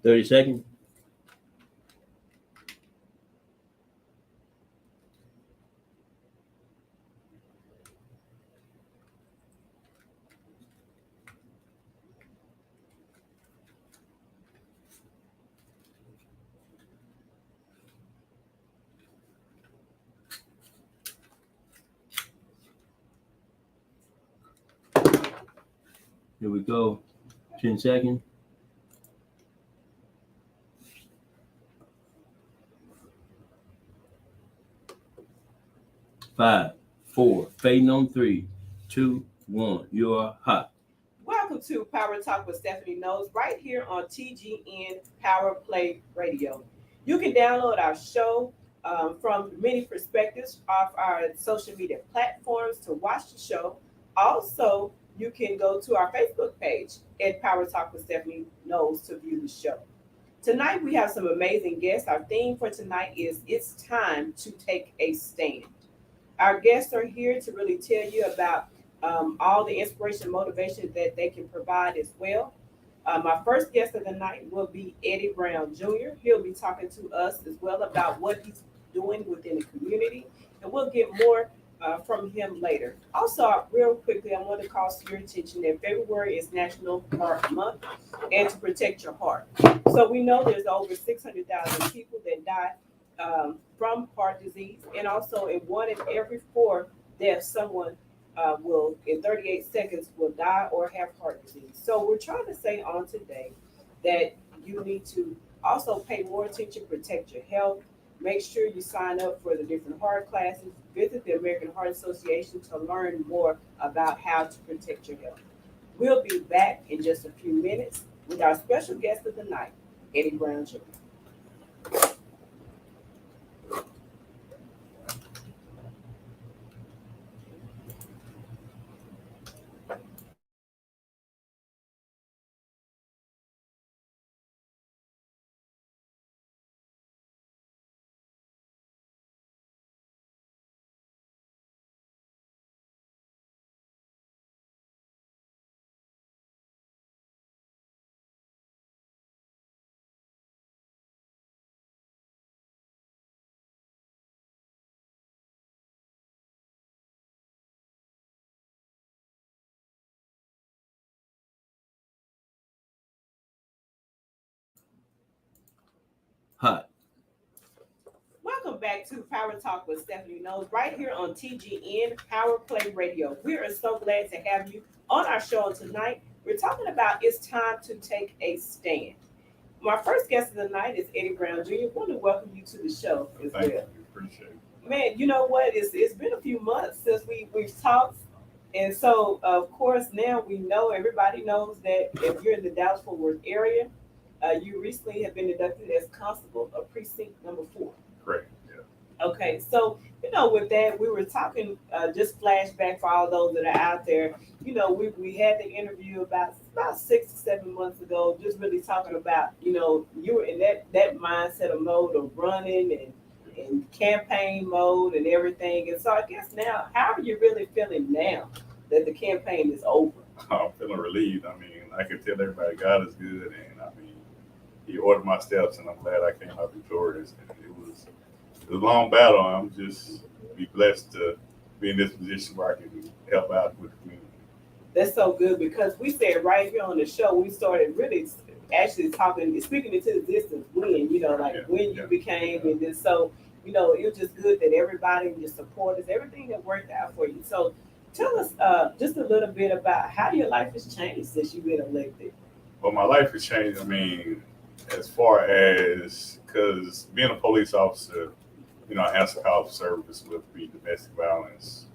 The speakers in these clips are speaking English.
30 seconds. Here we go. 10 seconds. 5, 4, fading on 3, 2, 1. You're hot. Welcome to Power Talk with Stephanie Knowles, right here on TGN Power Play Radio. You can download our show from many perspectives off our social media platforms to watch the show. Also, you can go to our Facebook page at Power Talk with Stephanie Knowles to view the show. Tonight, we have some amazing guests. Our theme for tonight is It's Time to Take a Stand. Our guests are here to really tell you about all the inspiration and motivation that they can provide as well. My first guest of the night will be Eddie Brown Jr. He'll be talking to us as well about what he's doing within the community, and we'll get more from him later. Also, real quickly, I want to call to your attention that February is National Heart Month and to protect your heart. So we know there's over 600,000 people that die from heart disease, and also in 1 in every 4 deaths, someone will in 38 seconds will die or have heart disease. So we're trying to say on today that you need to also pay more attention, protect your health. Make sure you sign up for the different heart classes. Visit the American Heart Association to learn more about how to protect your health. We'll be back in just a few minutes with our special guest of the night, Eddie Brown Jr. Hot. Welcome back to Power Talk with Stephanie Knowles, right here on TGN Power Play Radio. We are so glad to have you on our show tonight. We're talking about It's Time to Take a Stand. My first guest of the night is Eddie Brown Jr. I want to welcome you to the show as well. Thank you. Appreciate it. Man, you know what? It's been a few months since we've talked. And so, of course, now we know, everybody knows that if you're in the Dallas-Fort Worth area, you recently have been inducted as Constable of Precinct number 4. Great. Yeah. Okay, so, with that, we were talking, just flashback for all those that are out there. We had the interview about 6 to 7 months ago, just really talking about, you were in that mindset of mode of running and campaign mode and everything. And so I guess now, how are you really feeling now that the campaign is over? I'm feeling relieved. I mean, I can tell everybody God is good, and I mean, He ordered my steps, and I'm glad I came out victorious. And it was a long battle. I'm just be blessed to be in this position where I can help out with the community. That's so good, because we said right here on the show, we started really actually speaking into existence when, when you became, and then so, it was just good that everybody, your supporters, everything that worked out for you. So tell us just a little bit about how your life has changed since you've been elected. Well, my life has changed. I mean, as far as, because being a police officer, I answer call for service with the domestic violence,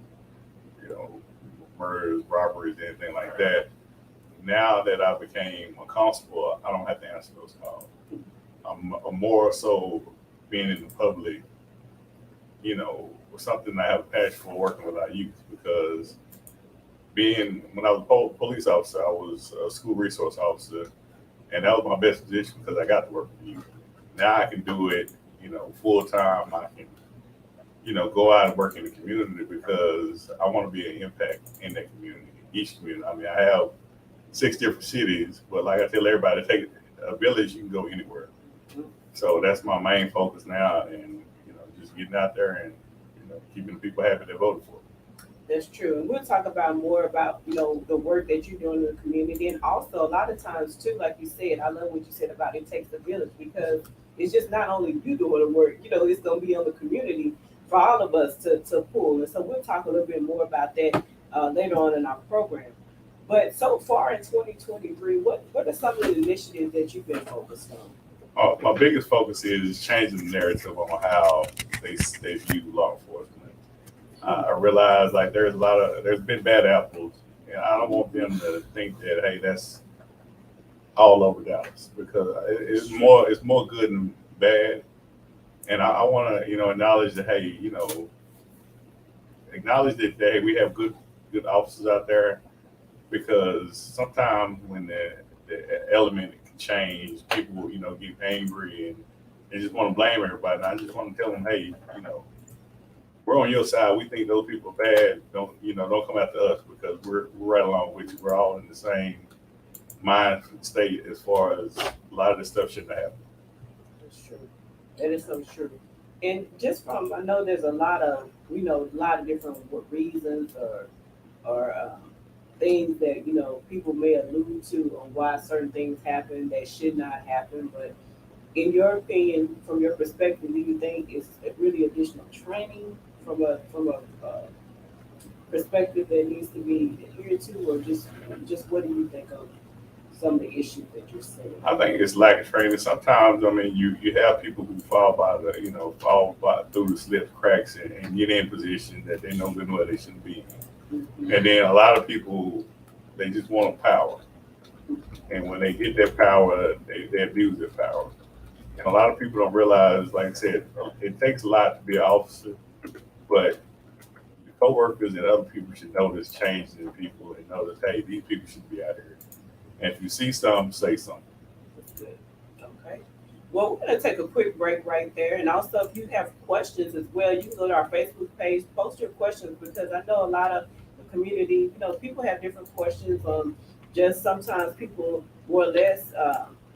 murders, robberies, anything like that. Now that I became a constable, I don't have to answer those calls. I'm more so being in the public, something I have a passion for, working with our youth, because when I was a police officer, I was a school resource officer, and that was my best position because I got to work with youth. Now I can do it, full time. I can, go out and work in the community because I want to be an impact in that community, each community. I mean, I have 6 different cities, but like I tell everybody, a village, you can go anywhere. So that's my main focus now, and just getting out there and keeping the people happy that voted for. That's true. And we'll talk about more about, the work that you're doing in the community. And also a lot of times too, like you said, I love what you said about it takes a village, because it's just not only you doing the work, it's gonna be on the community for all of us to pull. And so we'll talk a little bit more about that later on in our program. But so far in 2023, what are some of the initiatives that you've been focused on? My biggest focus is changing the narrative on how they view law enforcement. I realize like there's been bad apples, and I don't want them to think that, hey, that's all over Dallas, because it's more good and bad. And I want to acknowledge that, hey, acknowledge that, hey, we have good officers out there, because sometimes when the element can change, people get angry and they just want to blame everybody. And I just want to tell them, hey, we're on your side. We think those people are bad. Don't come after us, because we're right along with you. We're all in the same mind state as far as a lot of this stuff shouldn't happen. That's true. That is so true. And just from, I know there's a lot of different reasons or things that people may allude to on why certain things happen that should not happen. But in your opinion, from your perspective, do you think it's really additional training from a perspective that needs to be adhered to, or just what do you think of some of the issues that you're seeing? I think it's lack of training. Sometimes, you have people who fall through the slip cracks and get in position that they know good and well they shouldn't be in. Mm-hmm. And then a lot of people, they just want power. And when they get that power, they abuse their power. And a lot of people don't realize, like I said, it takes a lot to be an officer, but the coworkers and other people should notice changes in people and notice, hey, these people should be out here. And if you see something, say something. That's good. Okay. Well, we're going to take a quick break right there. And also, if you have questions as well, you can go to our Facebook page, post your questions, because I know a lot of the community, people have different questions. Just sometimes people more or less,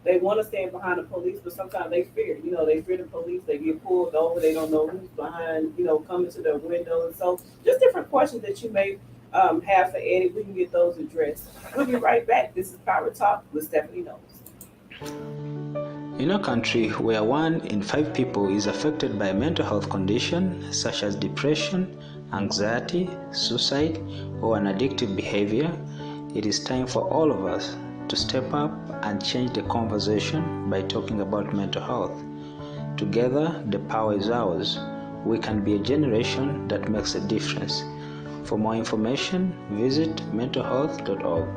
they want to stand behind the police, but sometimes they fear. They fear the police. They get pulled over. They don't know who's behind, coming to their window. And so just different questions that you may have for Eddie. We can get those addressed. We'll be right back. This is Power Talk with Stephanie Knowles. In a country where 1 in 5 people is affected by a mental health condition such as depression, anxiety, suicide, or an addictive behavior, it is time for all of us to step up and change the conversation by talking about mental health. Together, the power is ours. We can be a generation that makes a difference. For more information, visit mentalhealth.org.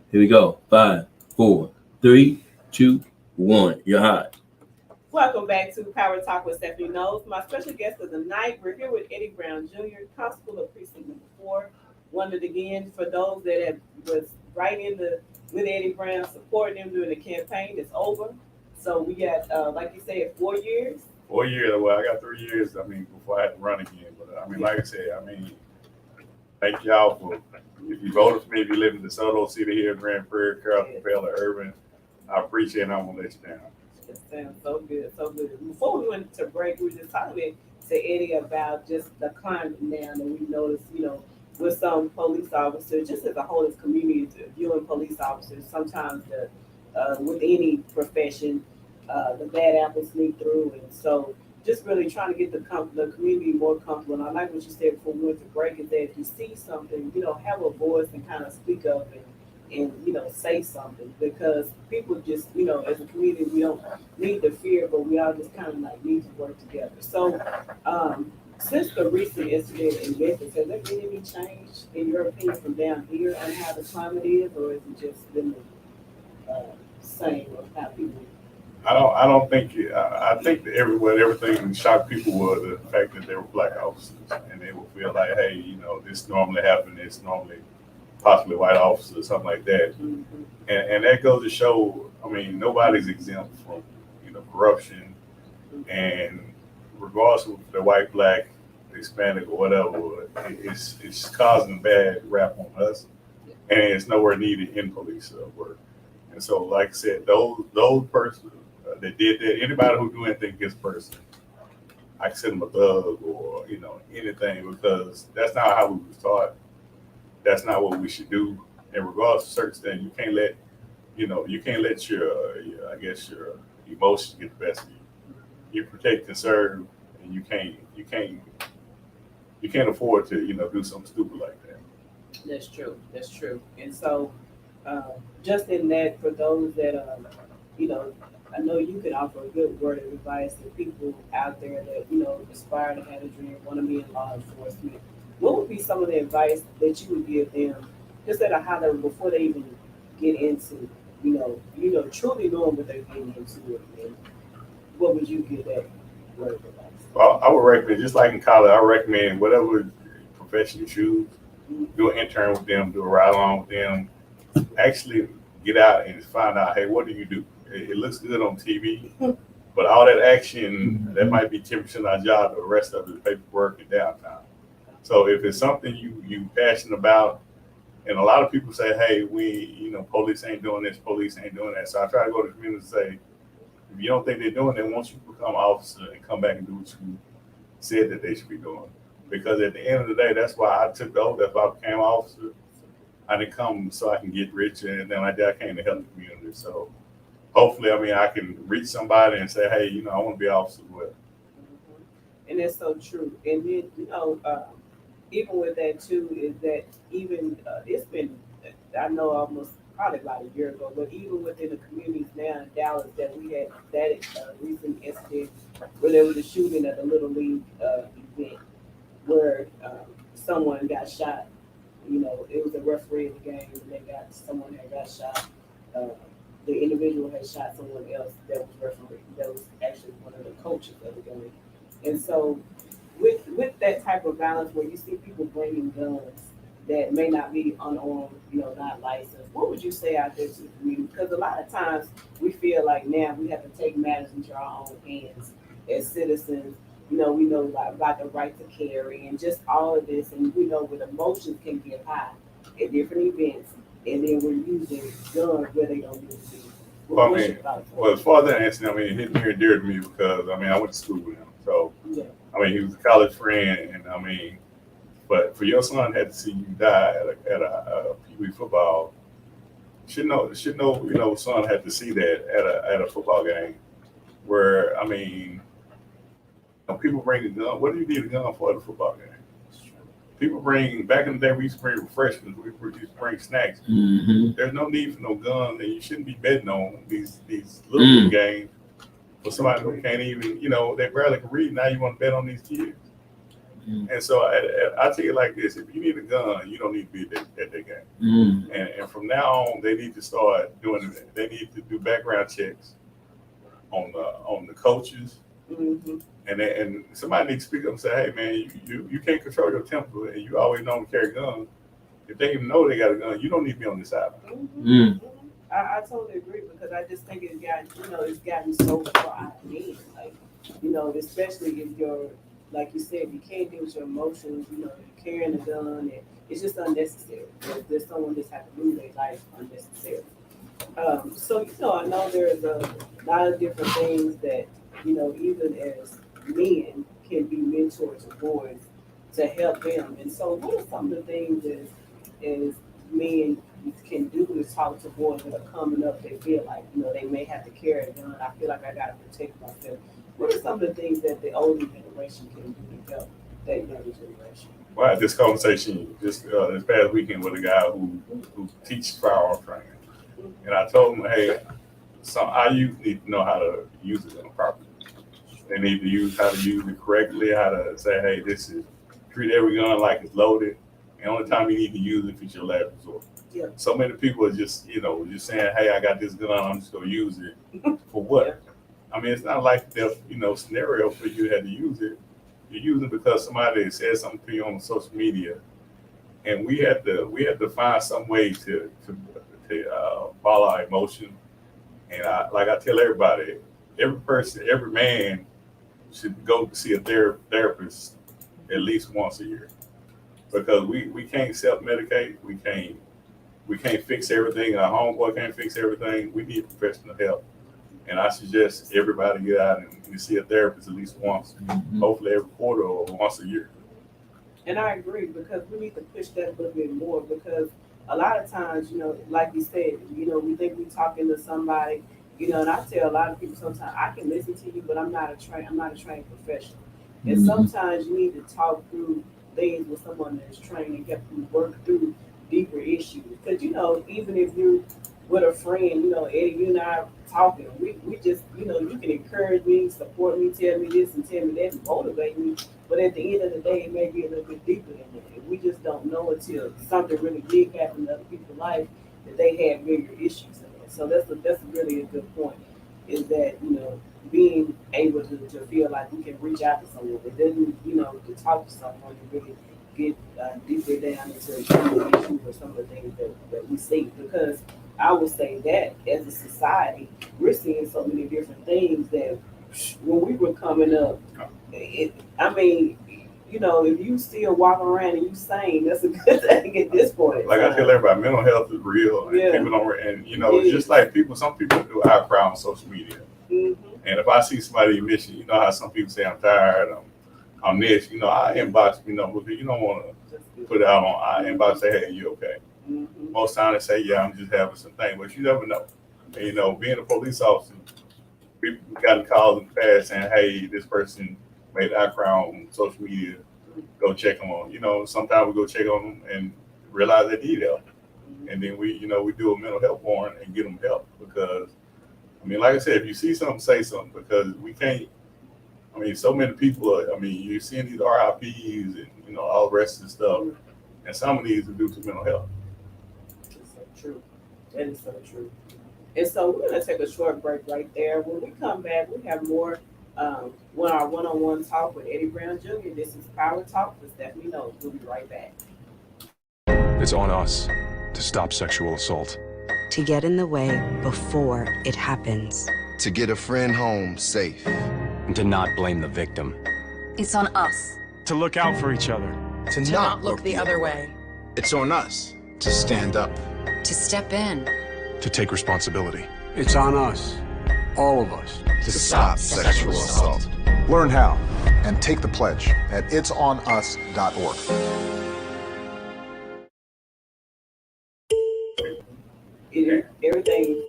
Here we go. 5, 4, 3, 2, 1. You're hot. Welcome back to Power Talk with Stephanie Knowles. My special guest of the night, we're here with Eddie Brown Jr., Constable of Precinct Number 4. Wondered again, for those that was right with Eddie Brown, supporting him during the campaign, it's over. So we got, like you said, 4 years. 4 years. Well, I got 3 years. Before I had to run again. But like I said, thank y'all for, if you voted for me, if you live in DeSoto, City Hill, Grand Prairie, Carrollton, Bella, Urban, I appreciate it, and I won't let you down. It sounds so good, so good. Before we went to break, we were just talking to Eddie about just the climate now that we noticed, with some police officers, just as a whole as community, viewing police officers, sometimes with any profession, the bad apples sneak through. And so just really trying to get the community more comfortable. And I like what you said before we went to break, is that if you see something, have a voice and kind of speak up and say something, because people just, as a community, we don't need to fear, but we all just kind of like need to work together. So, since the recent incident in Memphis, has there been any change, in your opinion, from down here on how the climate is, or is it just been the same of how people? I don't think it. I think that everything shocked people was the fact that they were black officers, and they would feel like, hey, this normally happens. It's normally possibly white officers or something like that. Mm-hmm. And that goes to show, nobody's exempt from, corruption. And regardless of the white, black, Hispanic, or whatever, it's causing a bad rap on us, and it's nowhere needed in police work. And so, like I said, those persons that did that, anybody who do anything against a person, I consider them a thug or anything, because that's not how we was taught. That's not what we should do. And regardless of certain things, you can't let your I guess your emotions get the best of you. You protect and serve, and you can't afford to do something stupid like that. That's true. That's true. And so, just in that, for those that I know you can offer a good word of advice to people out there that aspire to have a dream, want to be in law enforcement. What would be some of the advice that you would give them, just at a high level, before they even get into truly knowing what they're getting into it? And what would you give that word of advice? Well, I would recommend, just like in college, I recommend whatever profession you choose, do an intern with them, do a ride along with them. Actually get out and find out, hey, what do you do? It looks good on TV, but all that action, that might be 10% of our job, the rest of it is paperwork and downtime. So if it's something you passionate about, and a lot of people say, hey, police ain't doing this, police ain't doing that. So I try to go to the community and say, if you don't think they're doing it, once you become an officer and come back and do what you said that they should be doing. Because at the end of the day, that's why I took the oath. That's why I became an officer. I didn't come so I can get rich, and then I came to help the community. So hopefully, I can reach somebody and say, hey, I want to be an officer as well. And that's so true. And then, even with that too, is that even it's been, I know almost probably about a year ago, but even within the communities now in Dallas, that we had that recent incident where there was a shooting at a Little League event where someone got shot. It was a referee in the game, and someone had got shot. The individual had shot someone else that was referee. That was actually one of the coaches of the game. And so, with that type of violence, where you see people bringing guns that may not be unarmed, not licensed, what would you say out there to the community? Because a lot of times we feel like now we have to take matters into our own hands as citizens. We know about the right to carry and just all of this, and we know when emotions can get high at different events, and then we're using guns where they don't need to be. Well, as far as that incident, it hit near and dear to me because I went to school with him, so Yeah. he was a college friend, and but for your son had to see you die at a Pee Wee football, should know, son had to see that at a football game, where people bring a gun. What do you need a gun for at a football game? People back in the day, we used to bring refreshments. We used to bring snacks. Mm-hmm. There's no need for no gun, and you shouldn't be betting on these little games for somebody who can't even, they barely can read. Now you want to bet on these kids. And so I tell you like this: if you need a gun, you don't need to be at that game. And from now on, they need to start doing it. They need to do background checks on the coaches. Mm-hmm. And somebody needs to speak up and say, hey, man, you can't control your temper, and you always know to carry guns. If they even know they got a gun, you don't need to be on this island. Mm-hmm. I totally agree, because I just think it's gotten so far out of hand. Like, especially if you're, like you said, you can't deal with your emotions, you're carrying a gun, and it's just unnecessary. There's someone just have to lose their life unnecessarily. So, I know there's a lot of different things that, even as men can be mentors to boys to help them. And so what are some of the things as men can do to talk to boys that are coming up, they feel like, they may have to carry a gun. I feel like I got to protect myself. What are some of the things that the older generation can do to help that younger generation? Well, I had this conversation just this past weekend with a guy who teaches firearm training. And I told him, hey, our youth need to know how to use it properly. They need to use how to use it correctly, how to say, hey, treat every gun like it's loaded. And only time you need to use it if it's your last resort. Yeah. So many people are just saying, hey, I got this gun, I'm just gonna use it. For what? Yeah. It's not like death, scenario for you had to use it. You use it because somebody said something to you on social media, and we had to find some way to follow our emotion. And I tell everybody, every person, every man should go see a therapist at least once a year. because we can't self-medicate. We can't fix everything. Our homeboy can't fix everything. We need professional help. And I suggest everybody get out and see a therapist at least once, hopefully every quarter or once a year. And I agree, because we need to push that a little bit more, because a lot of times, like you said, we think we're talking to somebody, and I tell a lot of people sometimes, I can listen to you, but I'm not a trained professional. And sometimes you need to talk through things with someone that's trained and help you work through deeper issues. Because, even if you're with a friend, Eddie, you and I talking, we just, you can encourage me, support me, tell me this and tell me that, and motivate me. But at the end of the day, it may be a little bit deeper than that. And we just don't know until something really big happened in other people's life that they had bigger issues in it. So that's really a good point, is that, being able to feel like we can reach out to someone, but then, to talk to someone and really get deeper down into some of the issues or some of the things that we see. Because I would say that as a society, we're seeing so many different things that when we were coming up, if you still walking around and you sane, that's a good thing at this point. Like I tell everybody, mental health is real, and people don't. And it's just like some people do outcry on social media. And if I see somebody miss you, how some people say I'm tired, I'm this, I inbox, because you don't want to put it out on. I inbox, say, hey, you okay? Most times they say, yeah, I'm just having some things, but you never know. And, being a police officer, we've gotten calls in the past saying, hey, this person made outcry on social media, go check them on. Sometimes we go check on them and realize they need help. And then we do a mental health warrant and get them help, because, like I said, if you see something, say something, because we can't, so many people you're seeing these RIPs and, all the rest of the stuff, and some of these are due to mental health. It's so true. That is so true. And so we're going to take a short break right there. When we come back, we have more our one-on-one talk with Eddie Brown Jr. This is Power Talk with Stephanie Knowles. We'll be right back. It's on us to stop sexual assault. To get in the way before it happens. To get a friend home safe. And to not blame the victim. It's on us. To look out for each other. To not look the other way. It's on us to stand up. To step in. To take responsibility. It's on us, all of us, to stop sexual assault. Learn how and take the pledge at itsonus.org. Everything.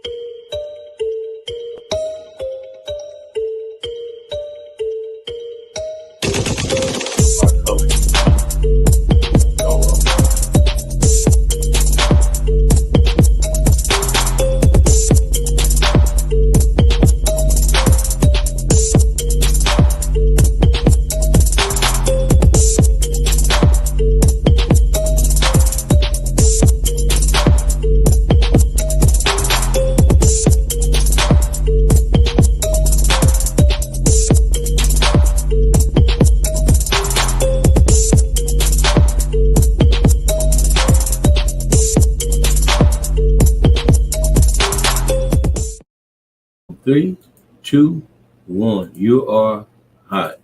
Three, two, one. You are hot.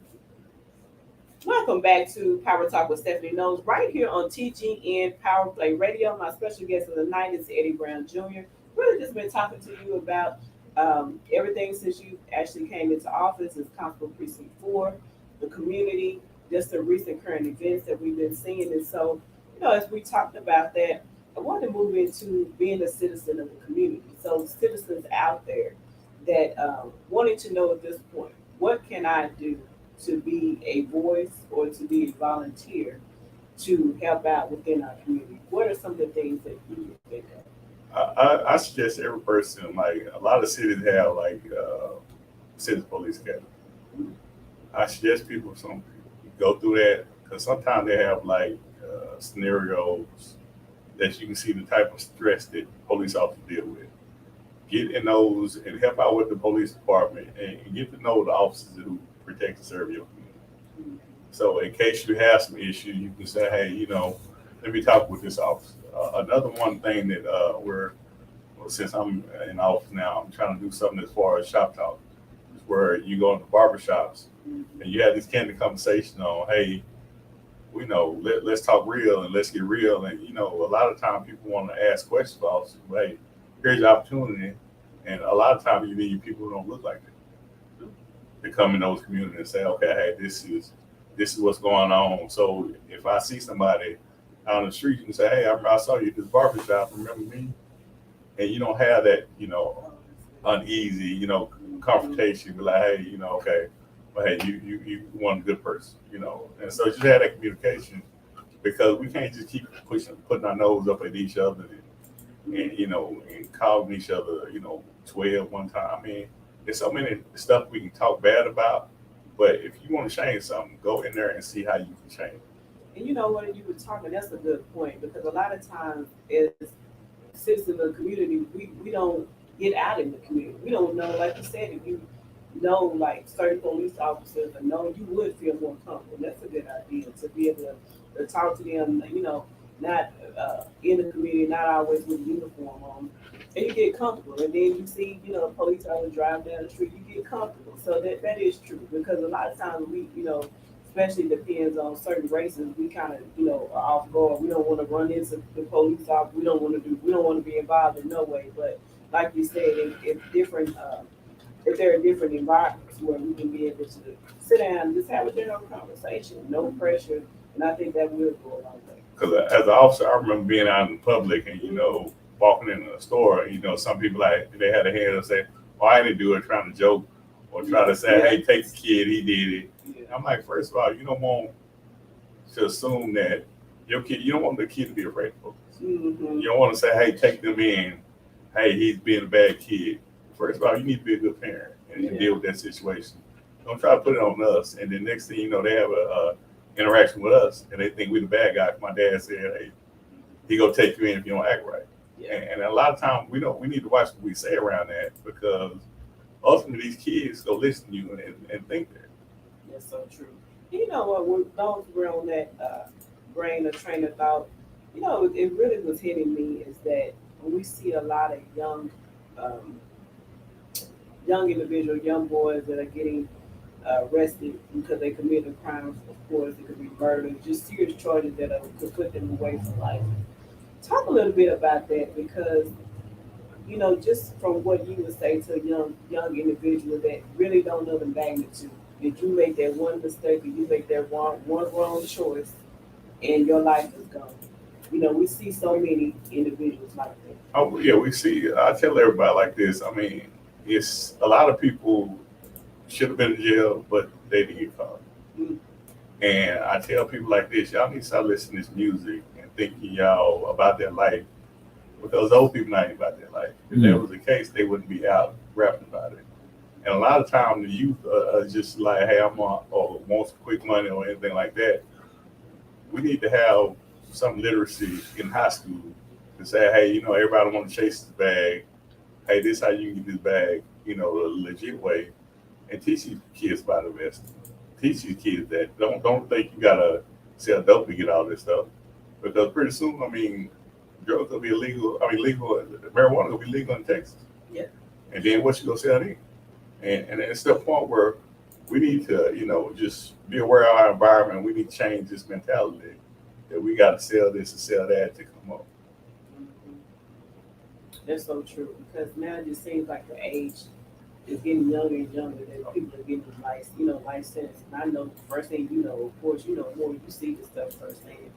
Welcome back to Power Talk with Stephanie Knowles, right here on TGN Power Play Radio. My special guest of the night is Eddie Brown Jr. Really just been talking to you about everything since you actually came into office as Constable Precinct 4, the community, just the recent current events that we've been seeing. And so, as we talked about that, I want to move into being a citizen of the community. So citizens out there that wanting to know at this point, what can I do to be a voice or to be a volunteer to help out within our community? What are some of the things that you can think of? I suggest every person, like a lot of cities have citizen police academy. I suggest people go through that, because sometimes they have scenarios that you can see the type of stress that police officers deal with. Get in those and help out with the police department and get to know the officers who protect and serve your community. So in case you have some issues, you can say, hey, let me talk with this officer. Another one thing that since I'm in office now, I'm trying to do something as far as shop talk, is where you go into barber shops and you have this candid conversation on, hey, you know, let's talk real and let's get real. And, you know, a lot of times people want to ask questions about officers. Hey, here's your opportunity. And a lot of times you need people who don't look like that to come in those communities and say, okay, hey, this is what's going on. So if I see somebody out on the street and say, hey, I saw you at this barbershop, remember me? And you don't have that, you know, uneasy, you know, confrontation, be like, hey, you know, okay, well, hey, you want a good person, you know. And so just have that communication, because we can't just keep putting our nose up at each other and you know, and calling each other, you know, 12 one time. I mean, there's so many stuff we can talk bad about, but if you want to change something, go in there and see how you can change. And you know what, you were talking, that's a good point, because a lot of times as citizens of the community, we don't get out in the community. We don't know, like you said, if you know like certain police officers and know, you would feel more comfortable. That's a good idea, to be able to talk to them, you know, not in the community, not always with a uniform on, and you get comfortable. And then you see, you know, police officers drive down the street, you get comfortable. So that is true, because a lot of times we, you know, especially depends on certain races, we kind of, you know, are off guard. We don't want to run into the police officer. We don't want to be involved in no way. But like you said, if there are different environments where we can be able to sit down and just have a general conversation, no pressure, and I think that will go a long way. Because as an officer, I remember being out in public and, you know, walking in a store, you know, some people, like, they had a hand and say, oh, I didn't do it, trying to joke or try to say, hey, take the kid, he did it. Yeah. I'm like, first of all, you don't want to assume that your kid, you don't want the kid to be afraid of police. Mm-hmm. You don't want to say, hey, take them in. Hey, he's being a bad kid. First of all, you need to be a good parent and deal with that situation. Don't try to put it on us. And then next thing you know, they have a interaction with us and they think we're the bad guy. My dad said, hey, he gonna take you in if you don't act right. Yeah. And a lot of times we need to watch what we say around that, because ultimately these kids go listen to you and think that. That's so true. You know what, we're on that brain or train of thought, you know, it really was hitting me is that when we see a lot of young individuals, young boys that are getting arrested because they committed crimes, of course, it could be murder, just serious charges that could put them away from life. Talk a little bit about that, because, you know, just from what you would say to a young individual that really don't know the magnitude, that you make that one mistake or you make that one wrong choice and your life is gone. You know, we see so many individuals like that. Oh, yeah, we see. I tell everybody like this. I mean, it's a lot of people should have been in jail, but they didn't get caught. Mm-hmm. And I tell people like this, y'all need to start listening to this music and thinking y'all about their life, because those people not even about their life. If that was the case, they wouldn't be out rapping about it. And a lot of times the youth are just like, hey, want some quick money or anything like that. We need to have some literacy in high school to say, hey, you know, everybody want to chase this bag. Hey, this is how you can get this bag, you know, a legit way. And teach these kids about investing. Teach these kids that don't think you gotta sell dope to get all this stuff, because pretty soon, I mean, drugs will be illegal. Marijuana will be legal in Texas. Yeah. And then what you gonna sell then? And it's the point where we need to, you know, just be aware of our environment. We need to change this mentality that we got to sell this and sell that to come up. Mm-hmm. That's so true, because now it just seems like the age is getting younger and younger, that people are getting life sentence. And I know the first thing you know, of course, you know more, you see this stuff firsthand.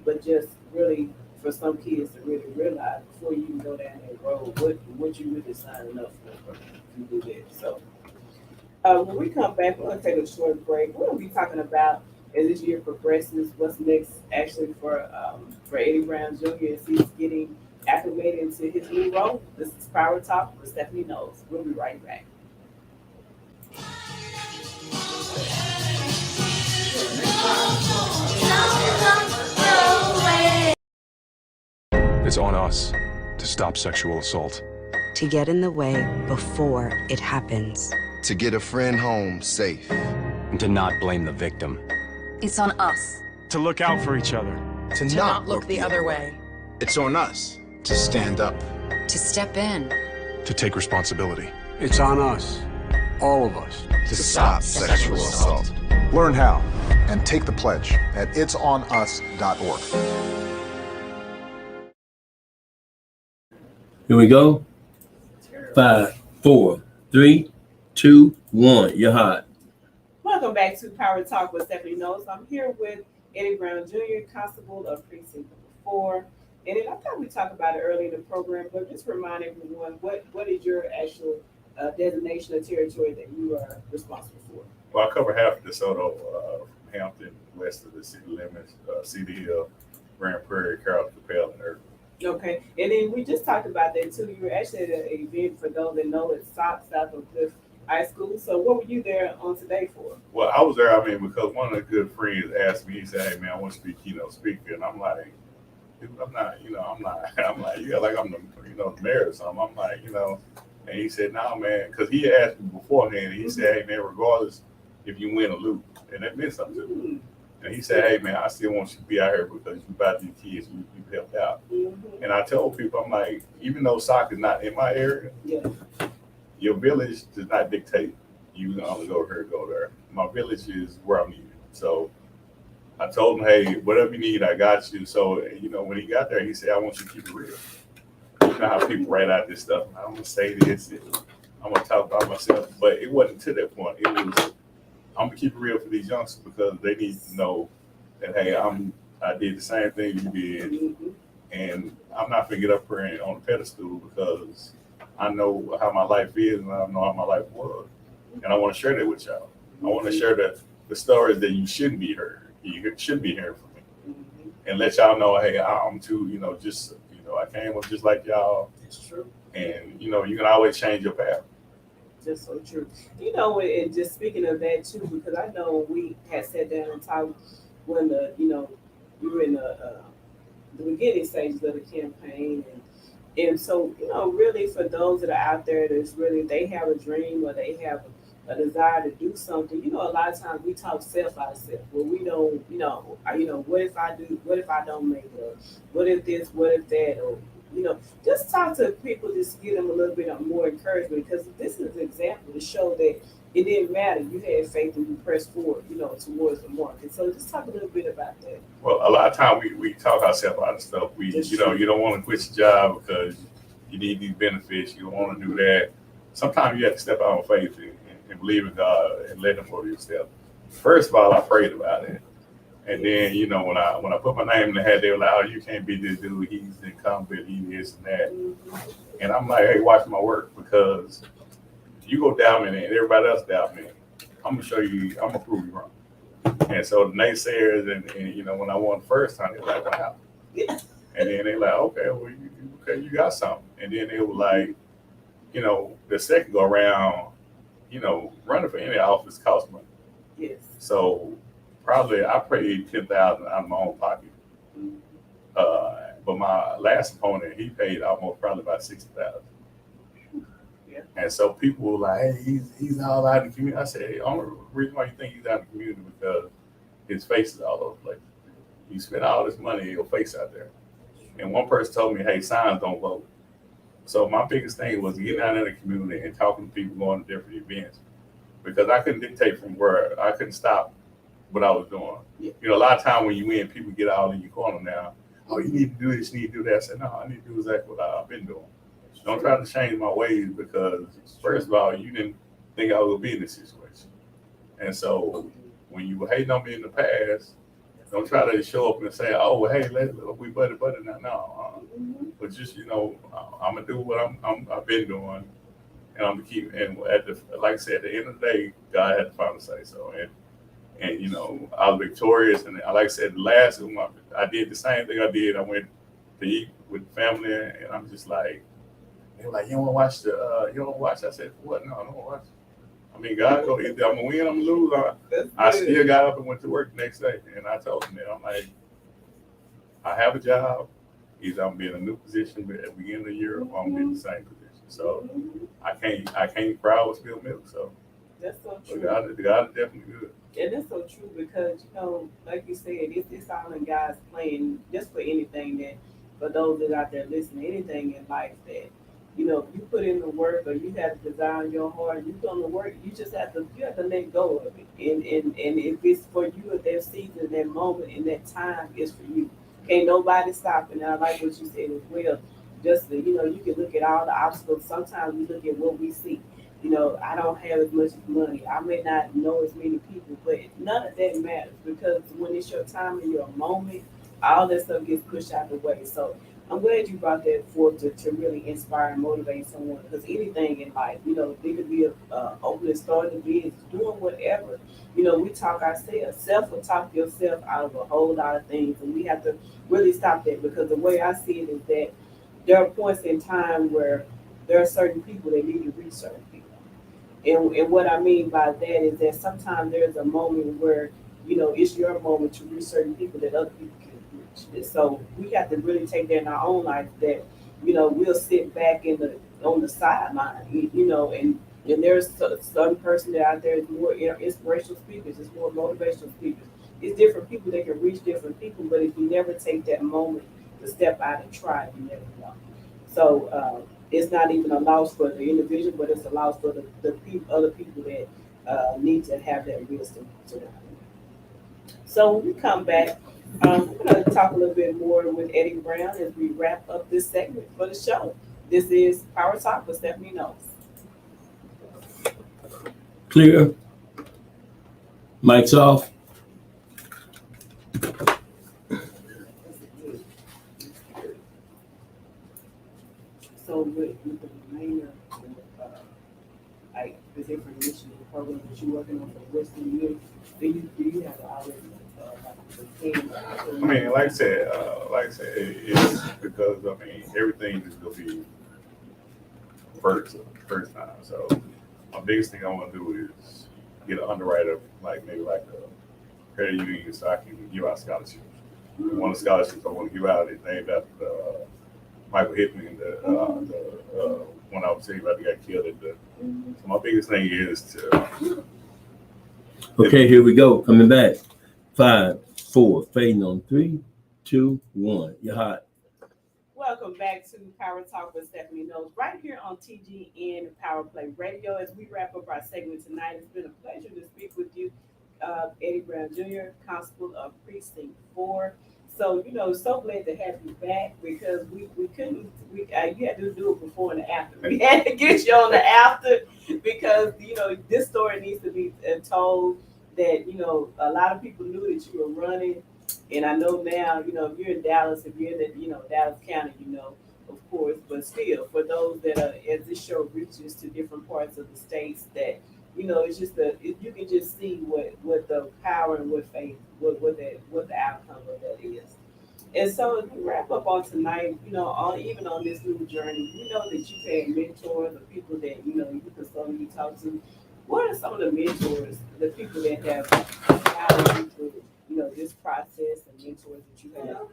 But just really for some kids to really realize before you even go down that road, what you really signing up for if you do that. So when we come back, we're gonna take a short break. We're gonna be talking about, as this year progresses, what's next actually for Eddie Brown Jr. as he's getting acclimated into his new role. This is Power Talk with Stephanie Knowles. We'll be right back. It's on us to stop sexual assault. To get in the way before it happens. To get a friend home safe. And to not blame the victim. It's on us. To look out for each other. To not look the other way. It's on us to stand up. To step in. To take responsibility. It's on us, all of us, to stop sexual assault. Learn how and take the pledge at itsonus.org. Here we go. 5, 4, 3, 2, 1. You're hot. Welcome back to Power Talk with Stephanie Knowles. I'm here with Eddie Brown Jr., Constable of Precinct 4. And I thought we talked about it earlier in the program, but just remind everyone, what is your actual designation or territory that you are responsible for? Well, I cover half of DeSoto, from Hampton, west of the city limits, Cedar Hill, Grand Prairie, Carroll, Capel, and Irving. Okay, and then we just talked about that too. You were actually at an event, for those that know, it's south of Cliff High School. So what were you there on today for? Well, I was there, because one of the good friends asked me, he said, hey man, I want to be keynote speaker. And I'm like, dude, I'm not, I'm like, yeah, like I'm the, the mayor or something. I'm like, and he said, no, man, because he asked me beforehand, and he said, hey man, regardless if you win or lose, and that meant something to me. And he said, hey man, I still want you to be out here because you about these kids, you helped out. And I told people, I'm like, even though soccer's not in my area, your village does not dictate you only go here, go there. My village is where I'm needed. So I told him, hey, whatever you need, I got you. So, when he got there, he said, I want you to keep it real. You know how people write out this stuff. I'm going to say this. I'm going to talk about myself. But it wasn't to that point. It was, I'm going to keep it real for these youngsters because they need to know that, hey, I did the same thing you did. And I'm not going to get up here on a pedestal because I know how my life is and I know how my life was. And I want to share that with y'all. I want to share the stories that you shouldn't be heard. You shouldn't be hearing from me. And let y'all know, hey, I'm too, I came up just like y'all. It's true. And, you can always change your path. Just so true. And just speaking of that too, because I know we had sat down and talked when you were in the beginning stages of the campaign, and so really for those that are out there that's really they have a dream or they have a desire to do something. A lot of times we talk self out of self. Well, we don't. What if I do? What if I don't make it? Or what if this? What if that? Or just talk to people, just give them a little bit of more encouragement, because this is an example to show that it didn't matter. You had faith and you pressed forward, towards the mark. And so just talk a little bit about that. Well, a lot of times we talk ourselves out of stuff. You don't want to quit your job because you need these benefits. You don't want to do that. Sometimes you have to step out on faith and believe in God and let Him order your step. First of all, I prayed about it. And then, when I put my name in the hat, they were like, oh, you can't be this dude. He's incumbent. He this and that. And I'm like, hey, watch my work, because you go doubt me and everybody else doubt me. I'm going to show you, I'm going to prove you wrong. And so the naysayers and when I won the first time, they were like, wow. And then they're like, okay, well, you got something. And then they were like, the second go around, running for any office costs money. Yes. So probably I paid $10,000 out of my own pocket. But my last opponent, he paid almost probably about $60,000. Yeah. And so people were like, hey, he's all out in the community. I said, the only reason why you think he's out in the community is because his face is all over the place. You spend all this money, your face out there. And one person told me, hey, signs don't vote. So my biggest thing was getting out in the community and talking to people, going to different events, because I couldn't dictate from where I couldn't stop what I was doing. Yeah. A lot of time when you win, people get all in your corner now. Oh, you need to do this, you need to do that. I said, no, I need to do exactly what I've been doing. Don't try to change my ways, because first of all, you didn't think I would be in this situation. And so when you were hating on me in the past, don't try to show up and say, oh, hey, we buddy now. No, but just, I'm gonna do what I've been doing, and I'm gonna keep. And like I said, at the end of the day, God had to finally say so. And I was victorious. And like I said, the last one, I did the same thing I did. I went to eat with family, and I'm just like, they were like, you don't want to watch I said, what? No, I don't want to watch. I mean, God, either I'm going to win, I'm going to lose. I still got up and went to work the next day. And I told them that, I'm like, I have a job. Either I'm in a new position at the beginning of the year, or I'm in the same position. So I can't cry with spilled milk. So that's so true. God is definitely good. And that's so true, because, like you said, it's all in God's plan, just for anything that, for those that out there listening, anything in life that you know, you put in the work or you have the desire in your heart, you going to work. You just have to let go of it. And if it's for you at that season, that moment, and that time is for you. Can't nobody stop it. And I like what you said as well. Just you know, you can look at all the obstacles. Sometimes we look at what we see. You know, I don't have as much money. I may not know as many people, but none of that matters because when it's your time and your moment, all that stuff gets pushed out the way. So I'm glad you brought that forth to really inspire and motivate someone because anything in life, you know, they could be opening, starting a business, doing whatever. You know, we talk ourselves. Self will talk yourself out of a whole lot of things, and we have to really stop that because the way I see it is that there are points in time where there are certain people that need to reach certain people. And what I mean by that is that sometimes there's a moment where, you know, it's your moment to reach certain people that other people can reach. And so we have to really take that in our own life that, you know, we'll sit back in the on the sideline, you know, and there's some person that out there is more inspirational speakers, it's more motivational speakers. It's different people that can reach different people, but if you never take that moment to step out and try, you never know. So it's not even a loss for the individual, but it's a loss for other people that need to have that wisdom to them. So when we come back, we're going to talk a little bit more with Eddie Brown as we wrap up this segment for the show. This is Power Talk with Stephanie Knowles. Clear. Mic's off. So with the remainder like the different initiative programs that you're working on for the rest of the year, do you have already I mean, like I said, it's because I mean everything is gonna be first time. So my biggest thing I want to do is get an underwriter, like maybe like a credit union, so I can give out scholarships. One of the scholarships I want to give out is named after Michael Hickman, the one I was saying about the guy killed at the. So my biggest thing is to. Okay, here we go. Coming back. 5, 4, fading on 3, 2, 1. You're hot. Welcome back to Power Talk with Stephanie Knowles, right here on TGN Power Play Radio. As we wrap up our segment tonight, it's been a pleasure to speak with you, Eddie Brown Jr., Constable of Precinct 4. So, you know, so glad to have you back because we couldn't, you had to do it before and after. We had to get you on the after because, you know, this story needs to be told that, you know, a lot of people knew that you were running. And I know now, you know, if you're in Dallas, if you're in the, you know, Dallas County, you know, of course, but still, for those that are, as this show reaches to different parts of the states, that, you know, it's just you can just see what the power and what faith, what the outcome of that is. And so as we wrap up on tonight, you know, even on this new journey, we know that you've had mentors or people that, you know, you consult and you talk to. What are some of the mentors, the people that have guided you through, you know, this process and mentors that you have?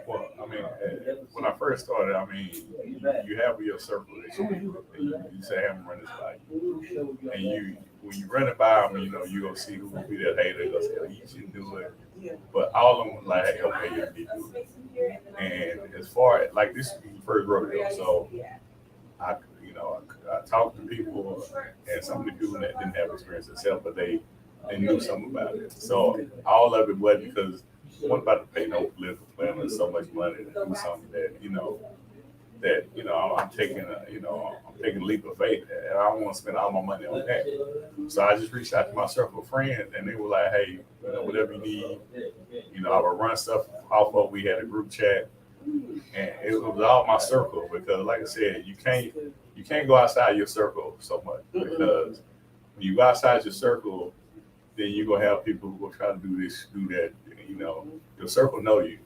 Well, I mean, when I first started, I mean, you have your circle that you say, "I'm running this by you," and when you run it by them, you know, you go see who will be that hater. They'll say, "Oh, you should do it," but all of them like, "Hey, okay, you need to do it." And as far as like this is the first rodeo, so I, you know, I talked to people, and some of the people that didn't have experience themselves, but they knew something about it. So all of it was because one about to pay no political plan with so much money to do something that I'm taking a leap of faith, and I don't want to spend all my money on that. So I just reached out to my circle of friends, and they were like, "Hey, you know, whatever you need, you know, I would run stuff off of." We had a group chat, and it was all my circle because, like I said, you can't go outside your circle so much because when you go outside your circle, then you're gonna have people who will try to do this, do that. You know, your circle know you,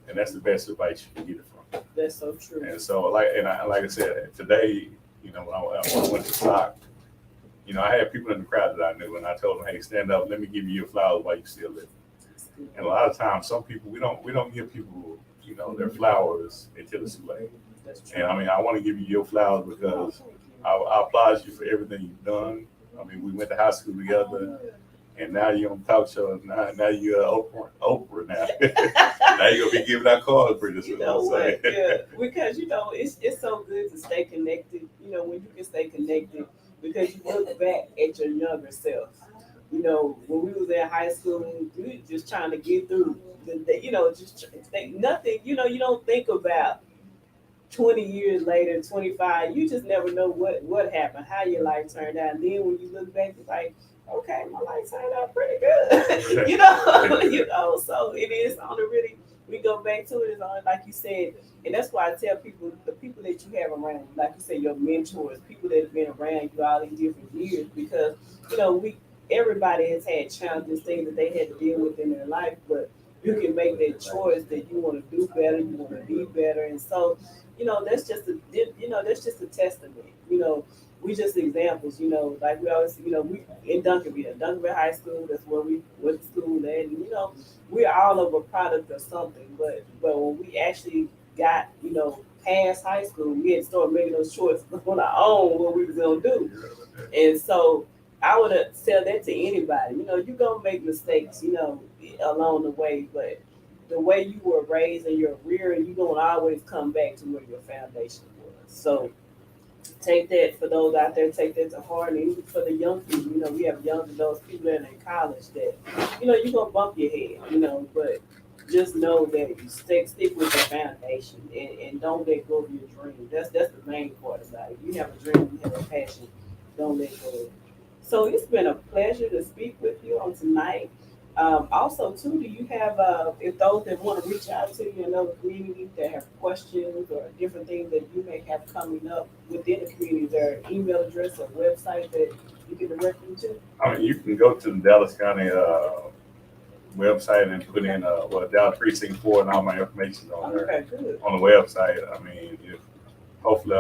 and that's the best advice you can get it from. That's so true. And so, like I said, today, you know, when I went to SOC, you know, I had people in the crowd that I knew, and I told them, "Hey, stand up. Let me give you your flowers while you still live." And a lot of times, some people we don't give people, you know, their flowers until it's too late. And I mean, I want to give you your flowers because I applaud you for everything you've done. I mean, we went to high school together, And now you're on talk show. Now you're Oprah now. Now you're gonna be giving out calls pretty soon. You know what? Yeah, because it's so good to stay connected. When you can stay connected, because you look back at your younger self. When we was in high school, we were just trying to get through. Just think nothing. You don't think about 20 years later, 25. You just never know what happened, how your life turned out. And then when you look back, it's like, okay, my life turned out pretty good. So it is on the really. We go back to it, it's on like you said, and that's why I tell people, the people that you have around, like you said, your mentors, people that have been around you all these different years, because we everybody has had challenges, things that they had to deal with in their life, but you can make that choice that you want to do better, you want to be better, and so that's just a testament. We just examples. Like we always, we in Duncanville High School. That's where we went to school at, and we're all of a product of something. But when we actually got past high school, we had to start making those choices on our own what we was gonna do. And so I would tell that to anybody. You're gonna make mistakes, along the way, but the way you were raised and your rearing, you're gonna always come back to where your foundation was. So take that, for those out there, take that to heart, and even for the young people. We have young adults, people that are in college that, you're gonna bump your head, but just know that you stick with your foundation and don't let go of your dream. That's the main part about it. You have a dream, you have a passion, don't let go of it. So it's been a pleasure to speak with you on tonight. Also, too, do you have, if those that want to reach out to you in other communities that have questions or different things that you may have coming up within the community, is there an email address or website that you can direct them to? I mean, you can go to the Dallas County website and put in Dallas Precinct 4 and all my information on there. Okay, good. On the website. I mean, hopefully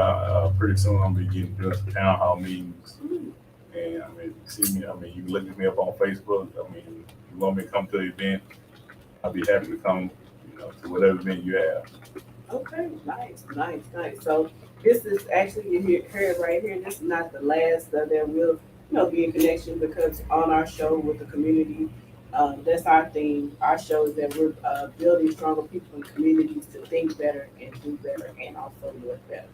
pretty soon I'll be getting to town hall meetings. And I mean, see me. I mean, you can look me up on Facebook. I mean, if you want me to come to the event, I'll be happy to come. To whatever event you have. Okay, nice. So this is actually you heard right here. This is not the last that will be in connection, because on our show with the community, that's our theme. Our show is that we're building stronger people in communities to think better and do better and also live better.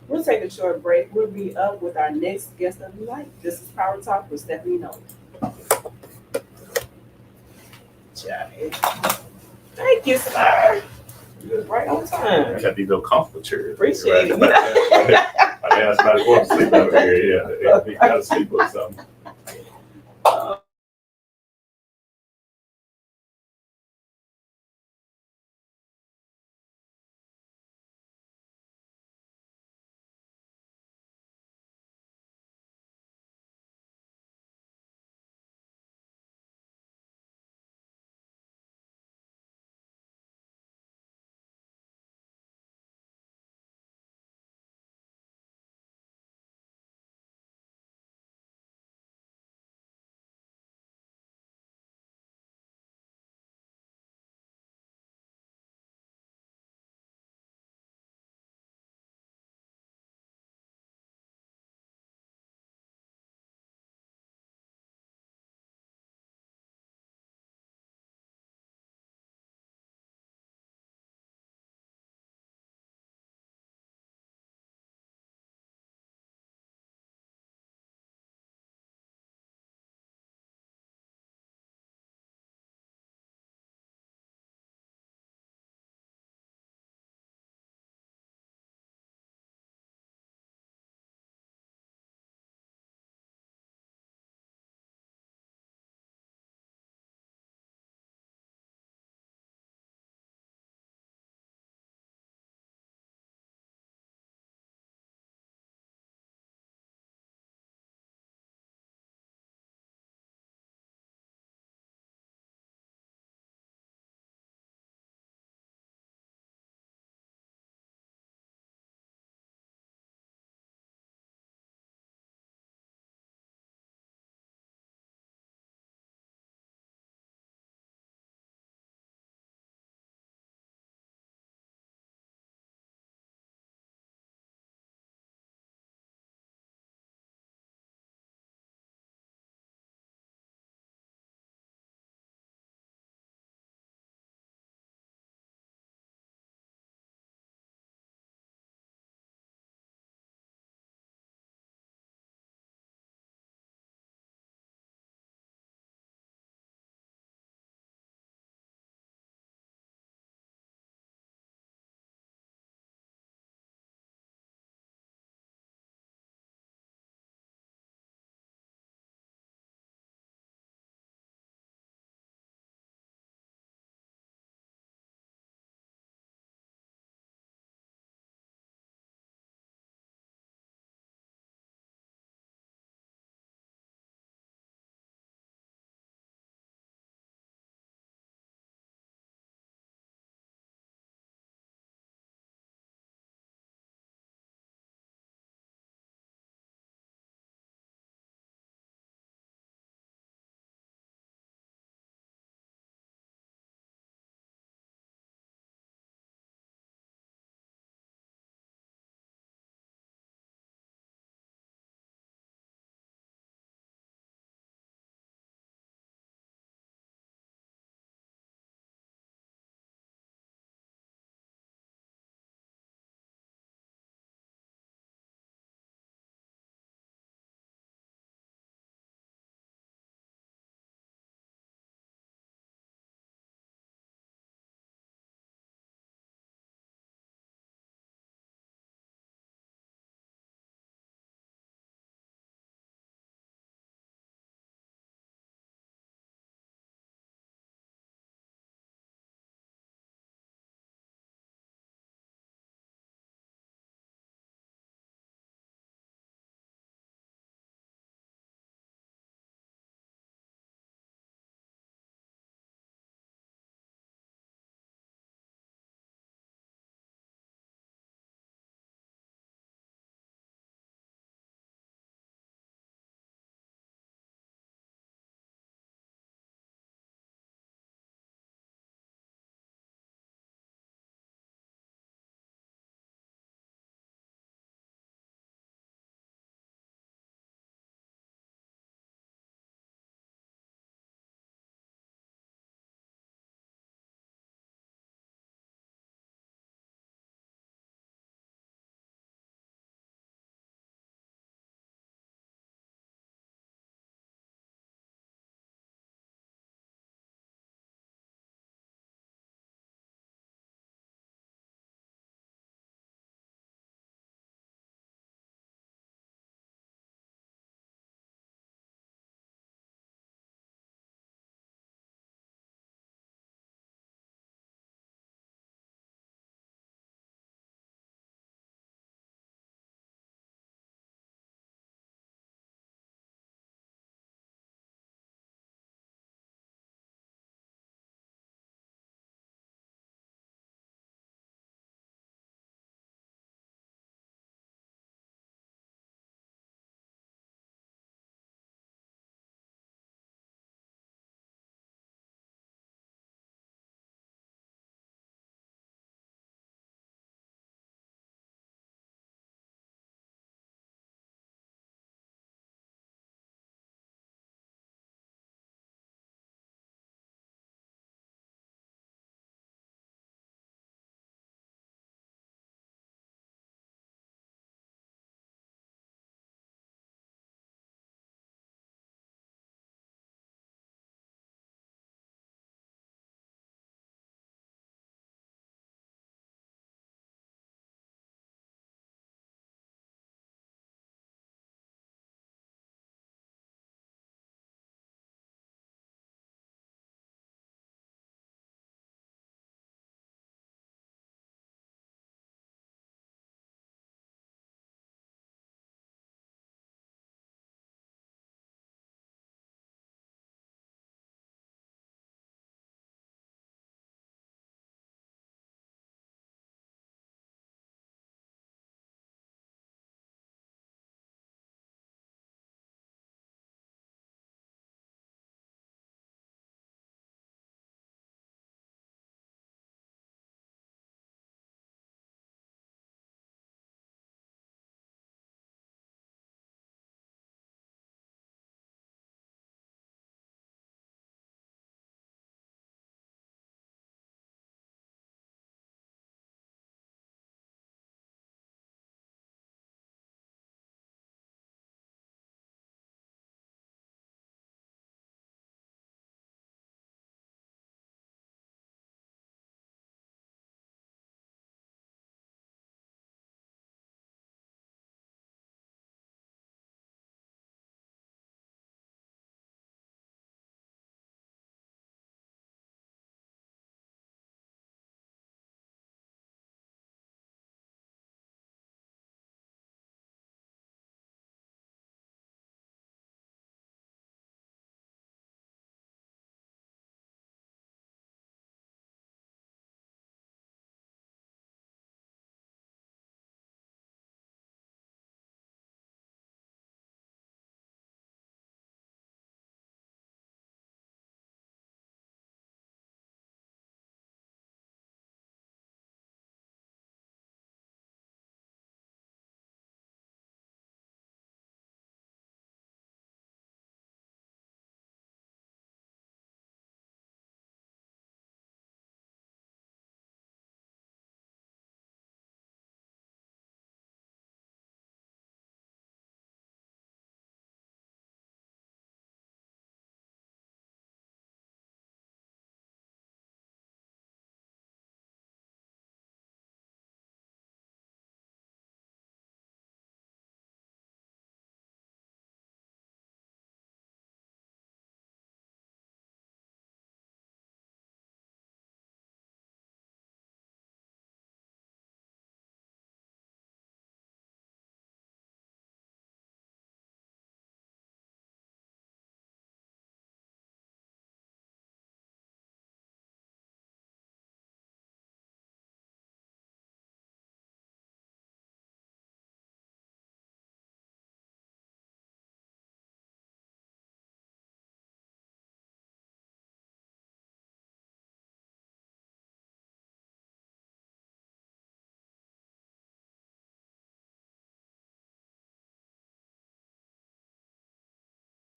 We'll take a short break. We'll be up with our next guest of the night. This is Power Talk with Stephanie Knowles. Thank you, sir. You was right on time. I got these little comfortable chairs. Appreciate it. My dad's not going to sleep over here. Yeah, he got to sleep with something.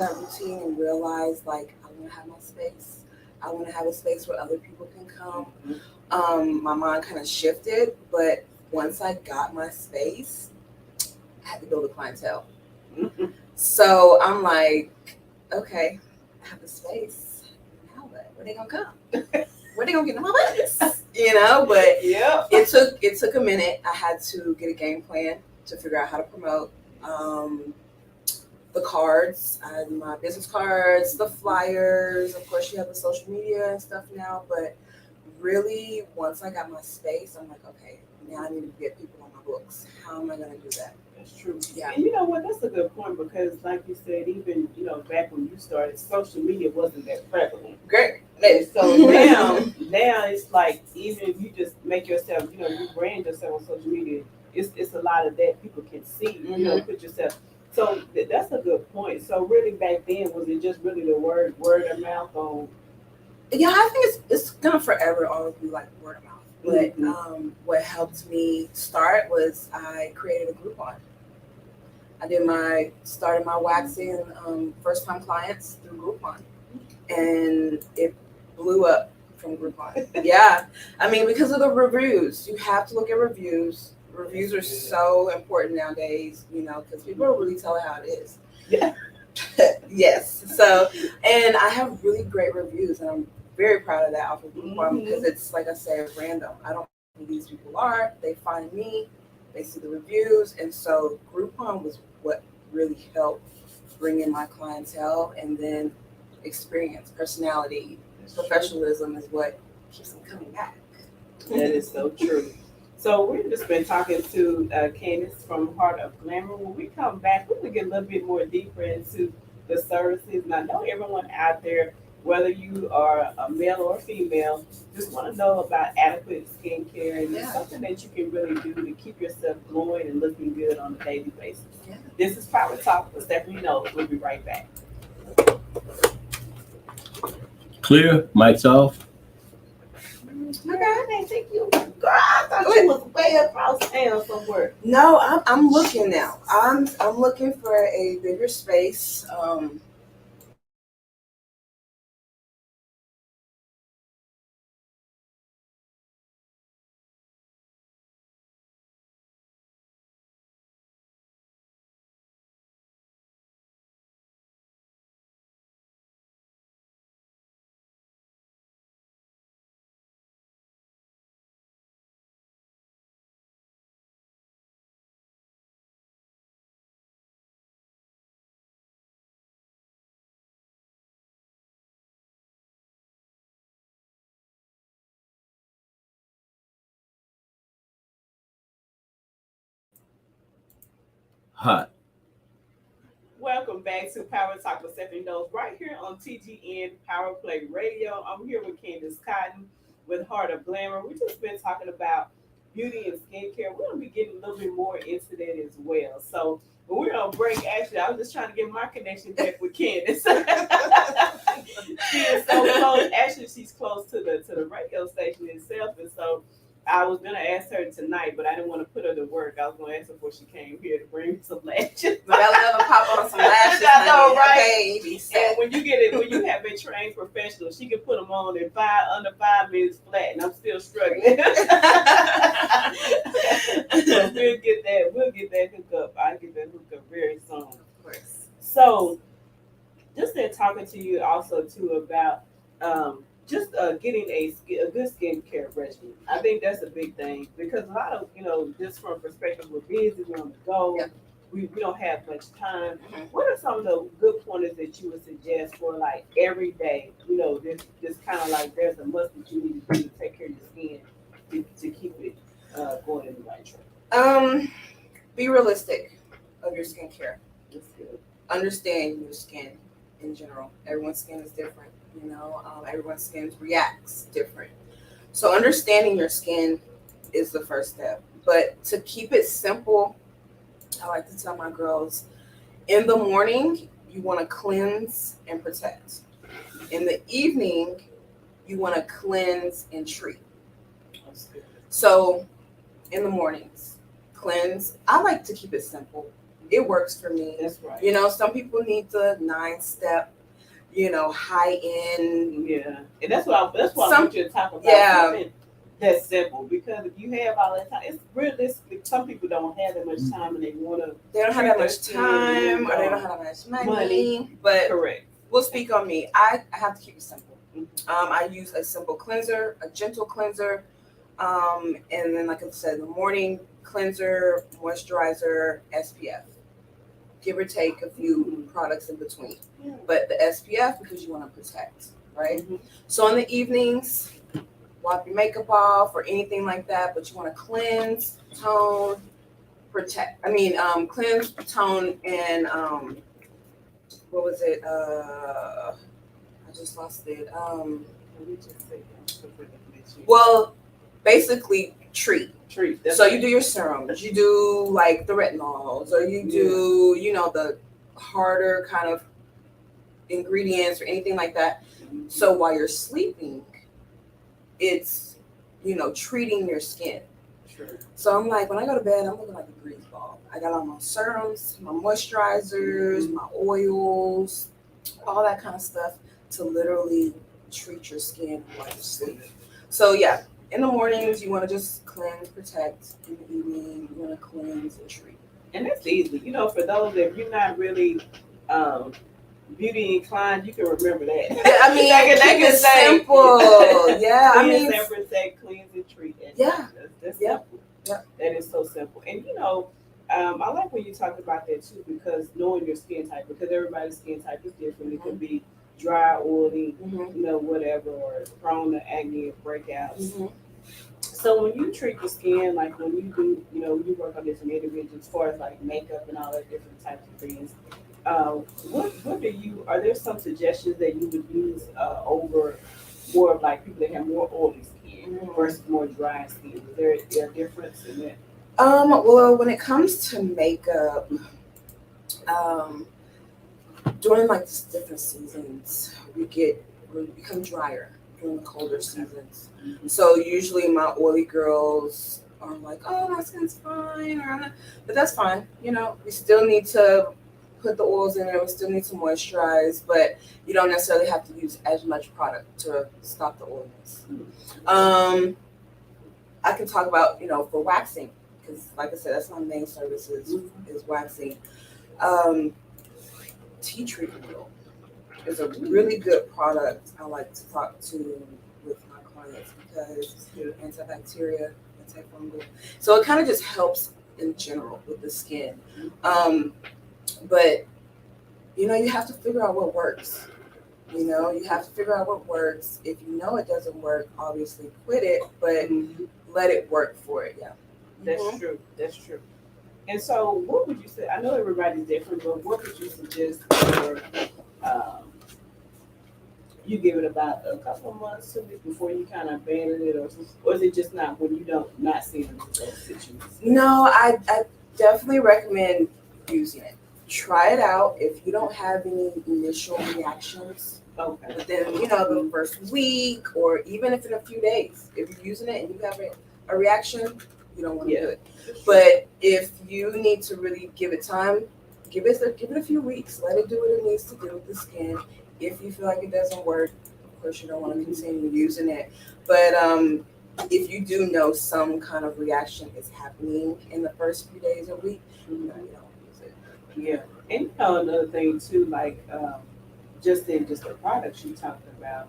that routine and realized like I want to have my space. I want to have a space where other people can come. My mind kind of shifted, but once I got my space, I had to build a clientele. So I'm like, okay, I have the space. Now what? Where they gonna come? Where they gonna get in my business? You know, but it took a minute. I had to get a game plan to figure out how to promote. The cards, my business cards, the flyers. Of course, you have the social media and stuff now. But really, once I got my space, I'm like, okay, now I need to get people on my books. How am I going to do that? That's true. Yeah. And you know what? That's a good point because, like you said, even back when you started, social media wasn't that prevalent. Great. And so now it's like even if you just make yourself, you brand yourself on social media, it's a lot of that people can see. Put yourself. So that's a good point. So really back then, was it just really the word of mouth on? Yeah, I think it's gonna forever always be like word of mouth. But what helped me start was I created a Groupon. I started my waxing first time clients through Groupon, and it blew up from Groupon. Yeah, I mean because of the reviews, you have to look at reviews. Reviews are so important nowadays, because people are really telling how it is. Yeah. Yes. So, and I have really great reviews, and I'm very proud of that off of Groupon because it's, like I said, random. I don't know who these people are. They find me, they see the reviews, and so Groupon was what really helped bring in my clientele, and then experience, personality, professionalism is what keeps them coming back. That is so true. So we've just been talking to Candace from Heart of Glamour. When we come back, we're going to get a little bit more deeper into the services. And I know everyone out there, whether you are a male or a female, just want to know about adequate skincare. And it's something that you can really do to keep yourself glowing and looking good on a daily basis. Yeah. This is Power Talk with Stephanie Knowles. We'll be right back. Clear, mic's off. Okay, thank you. Girl, I thought you was way across town somewhere. No, I'm looking now. I'm looking for a bigger space. Hot. Welcome back to Power Talk with Stephanie Knowles, right here on TGN Power Play Radio. I'm here with Candace Cotton with Heart of Glamour. We've just been talking about beauty and skincare. We're going to be getting a little bit more into that as well. So when we're on break, actually, I was just trying to get my connection back with Candace. She is so close. Actually, she's close to the radio station itself, and so I was gonna ask her tonight, but I didn't want to put her to work. I was gonna ask her before she came here to bring me some lashes. My belly never pop on some lashes. I know, right? Okay, and when you have a trained professional, she can put them on in under 5 minutes flat, and I'm still struggling. But we'll get that hook up. I'll get that hook up very soon. Of course. So, just in talking to you also too about getting a good skincare regimen. I think that's a big thing because a lot of, just from a perspective, we're busy, we're on the go, we don't have much time. Mm-hmm. What are some of the good pointers that you would suggest for like every day? This kind of like there's a must that you need to do to take care of your skin to keep it going in the right track. Be realistic of your skincare. That's good. Understand your skin in general. Everyone's skin is different. Everyone's skin reacts different. So understanding your skin is the first step. But to keep it simple, I like to tell my girls, in the morning, you want to cleanse and protect. In the evening, you want to cleanse and treat. That's good. So in the mornings, cleanse. I like to keep it simple. It works for me. That's right. You know, some people need the 9-step, you know, high end. Yeah, and that's what I want you to talk about. Yeah. Something that's simple, because if you have all that time, it's realistic. Some people don't have that much time, and they want to. They don't have that much time, or they don't have that much money. But correct. We'll speak on me. I have to keep it simple. I use a simple cleanser, a gentle cleanser, and then, like I said, the morning cleanser, moisturizer, SPF. Give or take a few products in between. But the SPF, because you want to protect, right? So in the evenings, wipe your makeup off or anything like that, but you want to cleanse, tone, protect. Cleanse, tone, and what was it? I just lost it. Well, basically treat. So you do your serums, you do like the retinols, or you do, you know, the harder kind of ingredients or anything like that. So while you're sleeping, it's, you know, treating your skin. So I'm like, when I go to bed, I'm looking like a grease ball. I got all my serums, my moisturizers, my oils, all that kind of stuff to literally treat your skin while you sleep. So yeah, in the mornings, you want to just cleanse, protect. In the evening, you want to cleanse and treat. And that's easy. You know, for those that you're not really beauty inclined, you can remember that. I mean, keep it simple. Yeah, cleanse and protect, cleanse and treat. Yeah. That's simple. Yeah. That is so simple. And you know, I like when you talk about that too, because knowing your skin type, because everybody's skin type is different. It could be dry, oily, you know, whatever, or prone to acne or breakouts. So when you treat the skin, like when you do, you know, you work on different individuals as far as like makeup and all that different types of things. What do you? Are there some suggestions that you would use over more of like people that have more oily skin versus more dry skin? Is there a difference in that? Well, when it comes to makeup, during like the different seasons, we become drier during the colder seasons. So usually my oily girls are like, oh, my skin's fine, but that's fine. You know, we still need to put the oils in there. We still need to moisturize, but you don't necessarily have to use as much product to stop the oiliness. I can talk about, you know, for waxing, because like I said, that's my main services is waxing. Tea tree oil is a really good product I like to talk to with my clients, because it's antibacterial, antifungal. So it kind of just helps in general with the skin. But, you know, you have to figure out what works. You know, you have to figure out what works. If you know it doesn't work, obviously quit it, but let it work for it. Yeah. That's true. That's true. And so what would you say? I know everybody's different, but what would you suggest for you give it about a couple of months before you kind of abandon it, or is it just not when you not seeing the situations? No, I definitely recommend using it. Try it out. If you don't have any initial reactions, within, you know, the first week, or even if in a few days, if you're using it and you have a reaction, you don't want to do it. But if you need to really give it time, give it a few weeks. Let it do what it needs to do with the skin. If you feel like it doesn't work, of course you don't want to continue using it. But if you do know some kind of reaction is happening in the first few days or week, you don't use it. Yeah, and you know, another thing too, like just the products you talked about,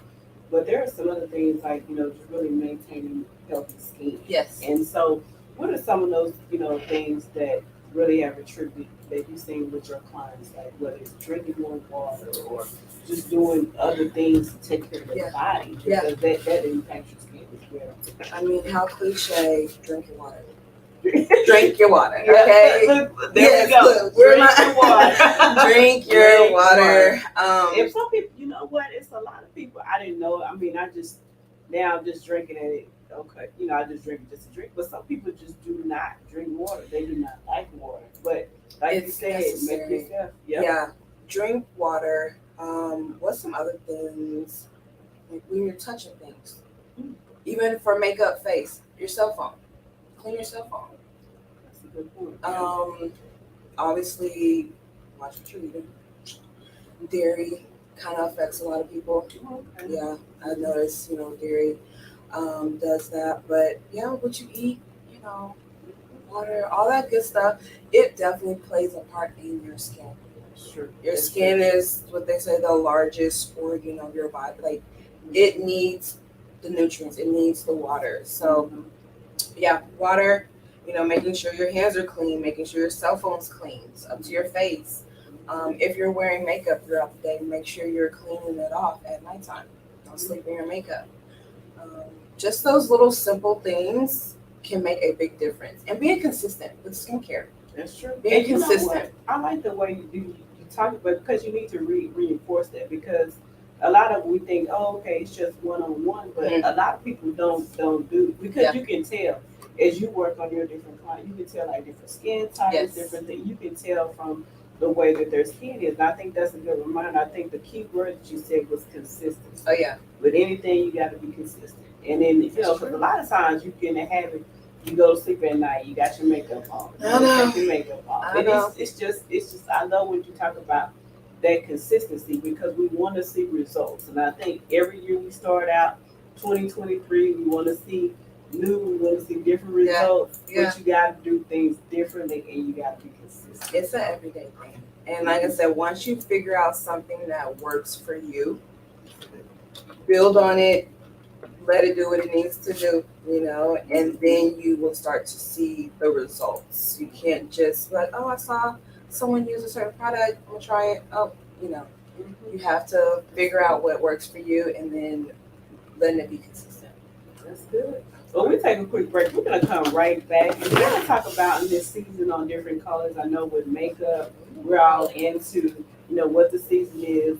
but there are some other things like, you know, just really maintaining healthy skin. Yes. And so, what are some of those, you know, things that really have attributed that you've seen with your clients, like whether it's drinking more water or just doing other things to take care of their body, because that impacts your skin as well. I mean, how cliche, drink your water. Drink your water, okay? There we go. Drink your water. If some people, you know what, it's a lot of people, I didn't know, I mean, now I'm just drinking it. Okay, you know, I just drink it just to drink. But some people just do not drink water. They do not like water. But like you said, make yourself. Yeah, drink water. What's some other things? Like when you're touching things, even for makeup, face, your cell phone. Clean your cell phone. That's a good point. Obviously, watch what you're eating. Dairy kind of affects a lot of people. Okay. Yeah, I noticed, dairy does that. But yeah, what you eat, water, all that good stuff, it definitely plays a part in your skin. Sure. Your skin is what they say the largest organ of your body. Like it needs the nutrients, it needs the water. So yeah, water, making sure your hands are clean, making sure your cell phone's clean, up to your face. If you're wearing makeup throughout the day, make sure you're cleaning it off at nighttime. Don't sleep in your makeup. Just those little simple things can make a big difference. And being consistent with skincare. That's true. Being And you know consistent. what? I like the way you talk about it because you need to reinforce that because a lot of we think, oh, okay, it's just one-on-one, but a lot of people don't do because you can tell as you work on your different clients, you can tell like different skin types, different things. You can tell from the way that their skin is. And I think that's a good reminder. I think the key word that you said was consistency. Oh yeah. With anything, you got to be consistent. And then because a lot of times you get in a habit. You go to sleep at night. You got your makeup on. You take your makeup off. It's just. I love when you talk about that consistency because we want to see results. And I think every year we start out, 2023, we want to see new. We want to see different results. Yeah. But you got to do things differently, and you got to be consistent. It's an everyday thing. And like I said, once you figure out something that works for you, build on it. Let it do what it needs to do, and then you will start to see the results. You can't just be like, oh, I saw someone use a certain product, I'm gonna try it. Oh, you have to figure out what works for you and then letting it be consistent. That's good. Well, we take a quick break. We're gonna come right back and we're gonna talk about in this season on different colors. I know with makeup, we're all into, what the season is,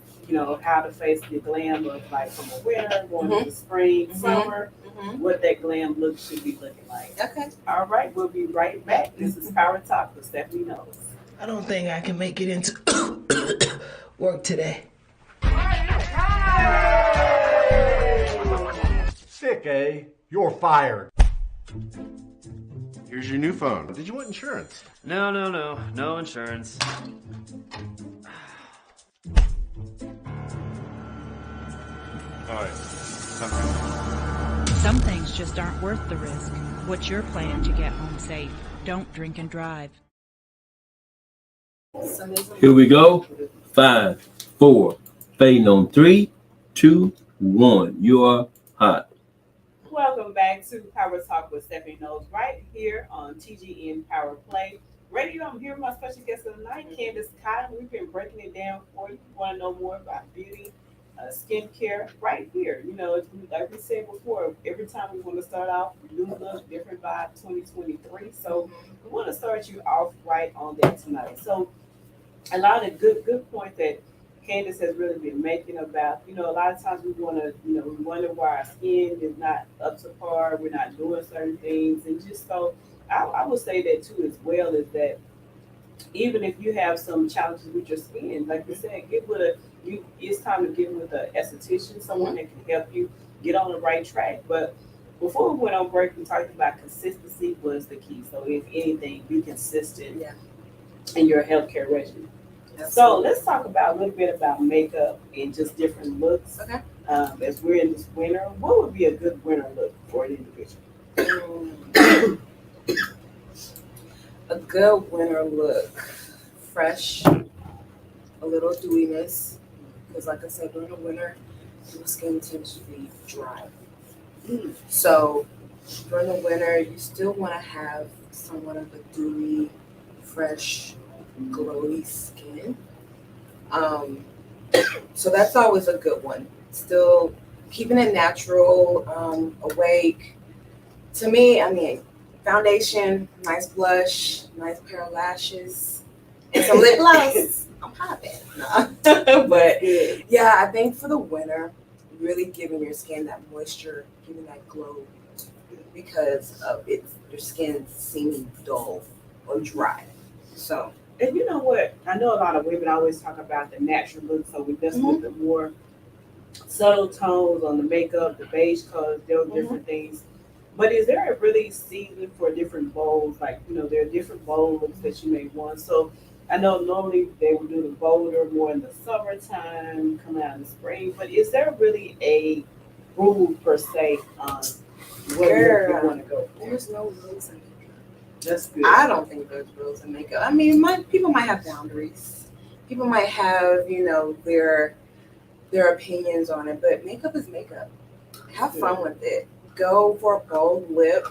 how to face the glam of like from a winter, going into spring, summer, what that glam look should be looking like. Okay. All right, we'll be right back. This is Power Talk with Stephanie Knowles. I don't think I can make it into work today. Sick, eh? You're fired. Here's your new phone. Did you want insurance? No insurance. All right. Some things just aren't worth the risk. What's your plan to get home safe? Don't drink and drive. Here we go. 5, 4, fading on 3, 2, 1. You are hot. Welcome back to Power Talk with Stephanie Knowles right here on TGN Power Play Radio. I'm here with my special guest of the night, Candace Cotton. We've been breaking it down for you. If you want to know more about beauty, skincare, right here. Like we said before, every time we want to start off, new look, different vibe 2023. So we want to start you off right on that tonight. So a lot of good points that Candace has really been making about, a lot of times we want to, we wonder why our skin is not up to par, we're not doing certain things. And just so I would say that too as well is that even if you have some challenges with your skin, like you said, it's time to get with an esthetician, someone that can help you get on the right track. But before we went on break, we talked about consistency was the key. So if anything, be consistent in your healthcare regimen. So let's talk about a little bit about makeup and just different looks. Okay. As we're in this winter, what would be a good winter look for an individual? A good winter look, fresh, a little dewiness, because like I said, during the winter, your skin tends to be dry. So during the winter, you still want to have somewhat of a dewy, fresh, glowy skin. So that's always a good one. Still keeping it natural, awake. To me, foundation, nice blush, nice pair of lashes, and some lip gloss. I'm popping. But yeah, I think for the winter, really giving your skin that moisture, giving that glow, because of your skin seeming dull or dry. So. And you know what? I know a lot of women always talk about the natural look, so we just with the more subtle tones on the makeup, the beige colors, those different things. But is there a really season for different bowls? Like, there are different bowl looks that you may want. So I know normally they would do the bolder more in the summertime, coming out in the spring. But is there really a rule per se on what you want to go for? There's no rules in makeup. That's good. I don't think there's rules in makeup. I mean, people might have boundaries. People might have, their opinions on it, but makeup is makeup. Have fun with it. Go for a bold lip,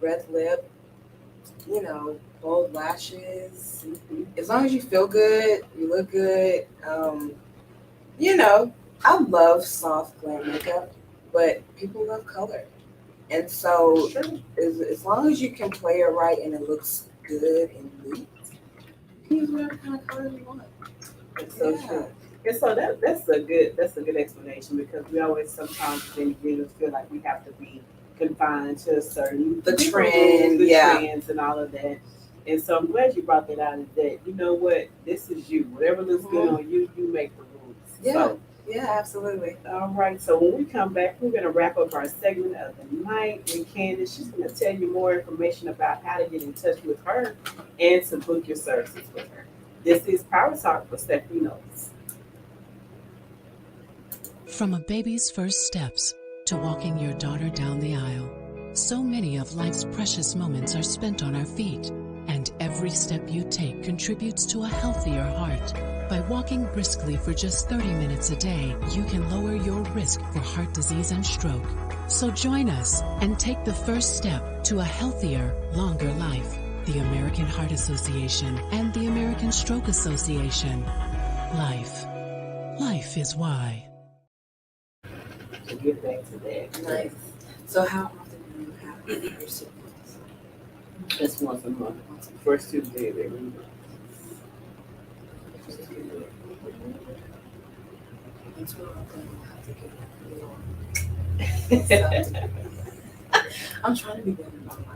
red lip, bold lashes. As long as you feel good, you look good. I love soft glam makeup, but people love color. And so as long as you can play it right and it looks good and neat, you can use whatever kind of color you want. It's so true. And so that's a good explanation, because we always sometimes as individuals feel like we have to be confined to a certain trends and all of that. And so I'm glad you brought that out, is that you know what, this is you. Whatever looks good on you, you make the rules. Yeah. So, yeah, absolutely. All right. So when we come back, we're gonna wrap up our segment of the night with Candace. She's gonna tell you more information about how to get in touch with her and to book your services with her. This is Power Talk with Stephanie Knowles. From a baby's first steps to walking your daughter down the aisle, so many of life's precious moments are spent on our feet, and every step you take contributes to a healthier heart. By walking briskly for just 30 minutes a day, you can lower your risk for heart disease and stroke. So join us and take the first step to a healthier, longer life. The American Heart Association and the American Stroke Association. Life is why. To get back to that. Nice. So how often do you have your siblings? It's once a month. First Tuesday of every month. I'm trying to be better about my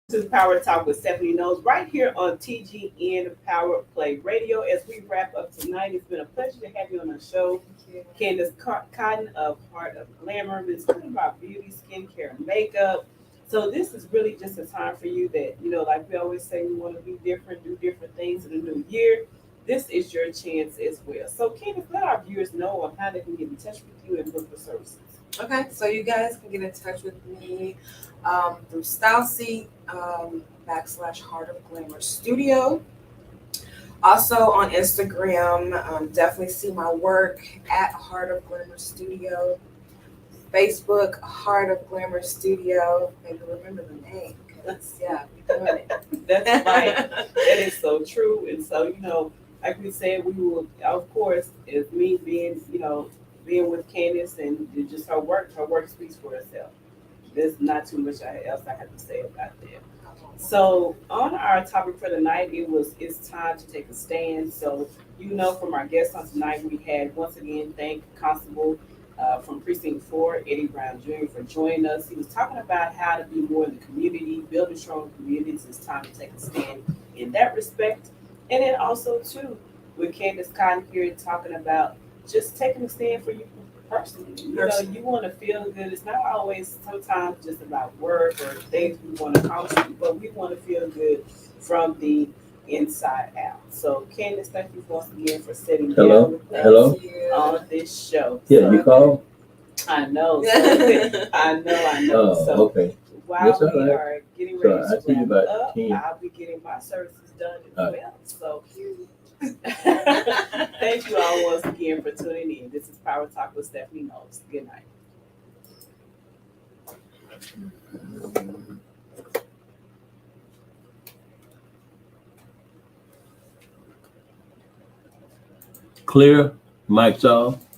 This is Power Talk with Stephanie Knowles, right here on TGN Power Play Radio. As we wrap up tonight, it's been a pleasure to have you on our show. Candace Cotton of Heart of Glamour. We're talking about beauty, skincare, and makeup. So this is really just a time for you that, like we always say, we want to be different, do different things in the new year. This is your chance as well. So Candace, let our viewers know on how they can get in touch with you and book the services. Okay, so you guys can get in touch with me through StyleSeat / Heart of Glamour Studio. Also on Instagram, definitely see my work at Heart of Glamour Studio. Facebook, Heart of Glamour Studio. Maybe remember the name. Yeah, we're doing it. That's right. That is so true. And so, like we said, we will, of course, as me being, being with Candace and just her work speaks for herself. There's not too much else I have to say about that. So on our topic for the night, it's time to take a stand. So, from our guests on tonight, we had once again thank Constable from Precinct 4, Eddie Brown Jr. for joining us. He was talking about how to be more in the community, building strong communities. It's time to take a stand in that respect. And then also too, with Candace Cotton here talking about just taking a stand for you personally. You want to feel good. It's not always sometimes just about work or things we want to accomplish, but we want to feel good from the inside out. So Candace, thank you once again for sitting down with us on this show. Yeah, you called? I know. I know. So okay. While we are getting ready to wrap up, I'll be getting my services done as well. So thank you all once again for tuning in. This is Power Talk with Stephanie Knowles. Good night. Clear. Mic's off.